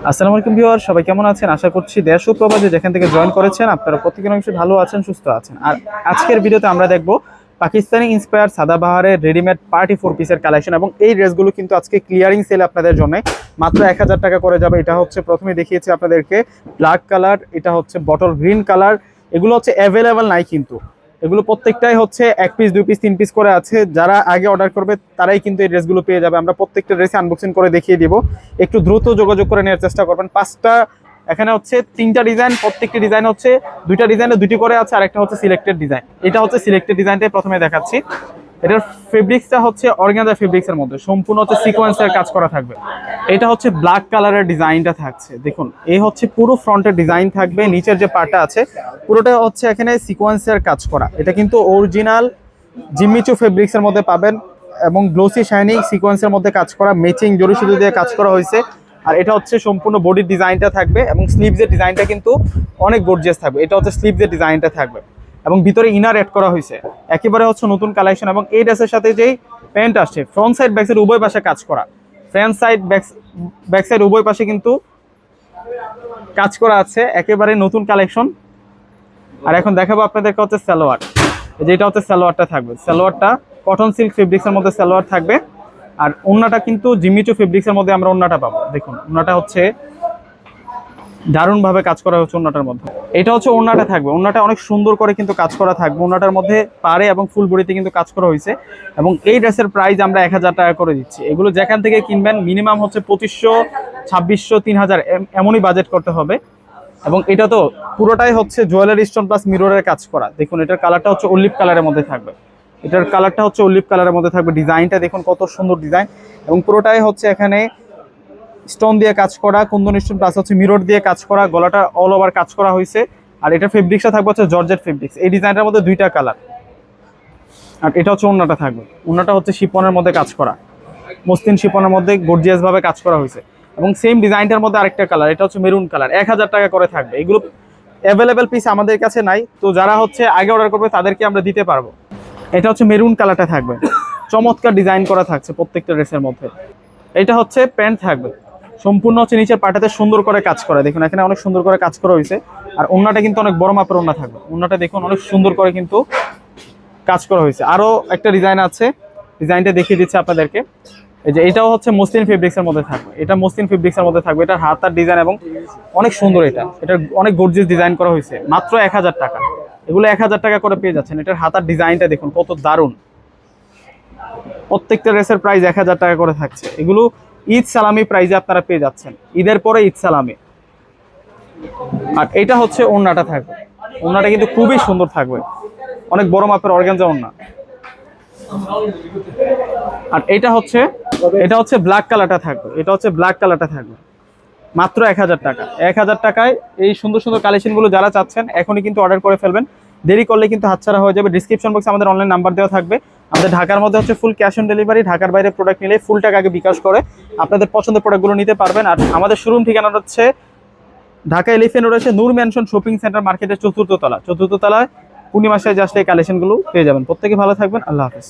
আসসালামু আলাইকুম ভিউয়ার, সবাই কেমন আছেন? আশা করছি দেশ ও প্রবাসে যেখান থেকে জয়েন করেছেন আপনারা প্রত্যেকের অংশে ভালো আছেন, সুস্থ আছেন। আর আজকের ভিডিওতে আমরা দেখব পাকিস্তানি ইন্সপায়ার সাদাবাহারের রেডিমেড পার্টি 4 পিসের কালেকশন, এবং এই ড্রেসগুলো কিন্তু আজকে ক্লিয়ারিং সেল আপনাদের জন্য মাত্র 1000 টাকা করে যাবে। এটা হচ্ছে প্রথমে দেখিয়েছি আপনাদেরকে ব্ল্যাক কালার, এটা হচ্ছে বটল গ্রিন কালার। এগুলো হচ্ছে অ্যাভেলেবেল নাই, কিন্তু এগুলো প্রত্যেকটাই হচ্ছে 1 পিস 2 পিস 3 পিস করে আছে। যারা আগে অর্ডার করবে তারাই কিন্তু এই ড্রেসগুলো পেয়ে যাবে। আমরা প্রত্যেকটা ড্রেসে আনবক্সিং করে দেখিয়ে দিব, একটু দ্রুত যোগাযোগ করে নেওয়ার চেষ্টা করবেন। পাঁচটা এখানে হচ্ছে 3টা ডিজাইন, প্রত্যেকটি ডিজাইন হচ্ছে 2টা ডিজাইনে 2টি করে আছে, আর একটা হচ্ছে সিলেক্টেড ডিজাইন। এটা হচ্ছে সিলেক্টেড ডিজাইনটাই প্রথমে দেখাচ্ছি। এটার ফেব্রিক্সটা হচ্ছে অর্গানজা ফেব্রিক্সের মধ্যে, সম্পূর্ণ হচ্ছে সিকোয়েন্সের কাজ করা থাকবে। এটা হচ্ছে ব্ল্যাক কালারের ডিজাইনটা থাকছে, দেখুন এই হচ্ছে পুরো ফ্রন্টের ডিজাইন থাকবে। নিচের যে পার্টটা আছে পুরোটা হচ্ছে এখানে সিকোয়েন্সের কাজ করা। এটা কিন্তু অরিজিনাল জিম্মিচু ফেব্রিক্সের মধ্যে পাবেন, এবং গ্লোসি শাইনিং সিকোয়েন্সের মধ্যে কাজ করা, ম্যাচিং জরি সুতো দিয়ে কাজ করা হয়েছে। আর এটা হচ্ছে সম্পূর্ণ বডির ডিজাইনটা থাকবে, এবং স্লিভসের ডিজাইনটা কিন্তু অনেক গর্জিয়াস থাকবে। এটা হচ্ছে স্লিভসের ডিজাইনটা থাকবে, এবং ভিতরে ইনার অ্যাড করা হয়েছে। একেবারে হচ্ছে নতুন কালেকশন। এবং এই ড্রেসের সাথে যেই প্যান্ট আসছে, ফ্রন্ট সাইড ব্যাক সাইড উভয় পাশে কাজ করা, ফ্রন্ট সাইড ব্যাক সাইড উভয় পাশে কিন্তু কাজ করা আছে, একেবারে নতুন কালেকশন। আর এখন দেখাবো আপনাদেরকে হচ্ছে সালোয়ার। যেটা হচ্ছে সালোয়ারটা থাকবে, সালোয়ারটা কটন সিল্ক ফেব্রিক্সের মধ্যে সালোয়ার থাকবে। আর ওন্নাটা কিন্তু জিমিচু ফেব্রিক্সের মধ্যে আমরা ওন্নাটা পাবো। দেখুন ওন্নাটা হচ্ছে দারুণভাবে কাজ করা হচ্ছে ওন্নাটার মধ্যে। এটা হচ্ছে ওন্নাটা থাকবে, ওন্নাটা অনেক সুন্দর করে কিন্তু কাজ করা থাকবে। ওন্নাটার মধ্যে পাড়ে এবং ফুল বডিতে কিন্তু কাজ করা হয়েছে। এবং এই ড্রেসের প্রাইস আমরা 1000 টাকা করে দিচ্ছি। এগুলো যেখান থেকে কিনবেন মিনিমাম হচ্ছে 2500, 2600, 3000 এমনই বাজেট করতে হবে। এবং এটা তো পুরোটাই হচ্ছে জুয়েলারি স্টোন প্লাস মিররের কাজ করা। দেখুন এটার কালারটা হচ্ছে অলিভ কালারের মধ্যে থাকবে, এটার কালারটা হচ্ছে অলিভ কালারের মধ্যে থাকবে। ডিজাইনটা দেখুন কত সুন্দর ডিজাইন, এবং পুরোটাই হচ্ছে এখানে স্টোন দিয়ে কাজ করা, কুন্দন স্টোন প্লাস হচ্ছে মিরর দিয়ে কাজ করা। গলাটা অল ওভার কাজ করা হয়েছে। আর এটা ফেব্রিক্সটা থাকবে হচ্ছে জর্জেট ফেব্রিক্স। এই ডিজাইনটার মধ্যে 2টা কালার। আর এটা হচ্ছে ওন্নাটা থাকবে, ওন্নাটা হচ্ছে শিপনের মধ্যে কাজ করা, মসলিন শিপনের মধ্যে গর্জিয়াস ভাবে কাজ করা হয়েছে। এবং সেম ডিজাইনটার মধ্যে আরেকটা কালার, এটা হচ্ছে মেরুন কালার। 1000 টাকা করে থাকবে। এগুলো অ্যাভেলেবেল পিস আমাদের কাছে নাই, তো যারা হচ্ছে আগে অর্ডার করবে তাদেরকে আমরা দিতে পারবো। এটা হচ্ছে মেরুন কালারটা থাকবে, চমৎকার ডিজাইন করা থাকছে প্রত্যেকটা ড্রেসের মধ্যে। এটা হচ্ছে প্যান্ট থাকবে, সম্পূর্ণ হচ্ছে নিচের পাটাতে সুন্দর করে কাজ করা। দেখুন এখানে অনেক সুন্দর করে কাজ করা হয়েছে। আর ওন্নাটা কিন্তু অনেক বড় মাপের ওন্না থাকবে। ওন্নাটা দেখুন অনেক সুন্দর করে কিন্তু কাজ করা হয়েছে। আরো একটা ডিজাইন আছে, ডিজাইনটা দেখিয়ে দিচ্ছে আপনাদেরকে। এই যে এটাও হচ্ছে মসলিন ফেব্রিক্সের মধ্যে থাকবে, এটা মসলিন ফেব্রিক্সের মধ্যে থাকবে। এটার হাত আর ডিজাইন এবং অনেক সুন্দর, এটা অনেক গর্জিয়াস ডিজাইন করা হয়েছে। মাত্র 1000 টাকা। এগুলো 1000 টাকা করে পেয়ে যাচ্ছেন। এটার হাত আর ডিজাইনটা দেখুন কত দারুণ। প্রত্যেকটা ড্রেসের প্রাইস 1000 টাকা করে থাকছে। এগুলো ঈদ সালামি প্রাইসে আপনারা পেয়ে যাচ্ছেন, ঈদের পরে ঈদ সালামি। আর এটা হচ্ছে ওন্নাটা থাকবে, ওন্নাটা কিন্তু খুবই সুন্দর থাকবে, অনেক বড় মাপের অর্গানজা ওন্না। আর এটা হচ্ছে ব্ল্যাক কালারটা থাকবে, এটা হচ্ছে ব্ল্যাক কালারটা থাকবে। মাত্র 1000 টাকা। 1000 টাকায় এই সুন্দর সুন্দর কালেকশনগুলো যারা চাচ্ছেন এখনই কিন্তু অর্ডার করে ফেলবেন, দেরি করলে কিন্তু হাতছাড়া হয়ে যাবে। ডিসক্রিপশন বক্সে আমাদের অনলাইন নাম্বার দেওয়া থাকবে। আমাদের ঢাকার মধ্যে হচ্ছে ফুল ক্যাশ অন ডেলিভারি, ঢাকার বাইরে প্রোডাক্ট নিলে ফুল টাকা আগে বিকাশ করে আপনাদের পছন্দের প্রোডাক্টগুলো নিতে পারবেন। আর আমাদের শোরুম ঠিকানা হচ্ছে ঢাকা এলিফ্যান্ট রোড আছে নূর ম্যানশন শপিং সেন্টার মার্কেটের চতুর্থ তলায় পূর্ণিমাশায় জাস্ট এই কালেকশনগুলো পেয়ে যাবেন। প্রত্যেকে ভালো থাকবেন, আল্লাহ হাফেজ।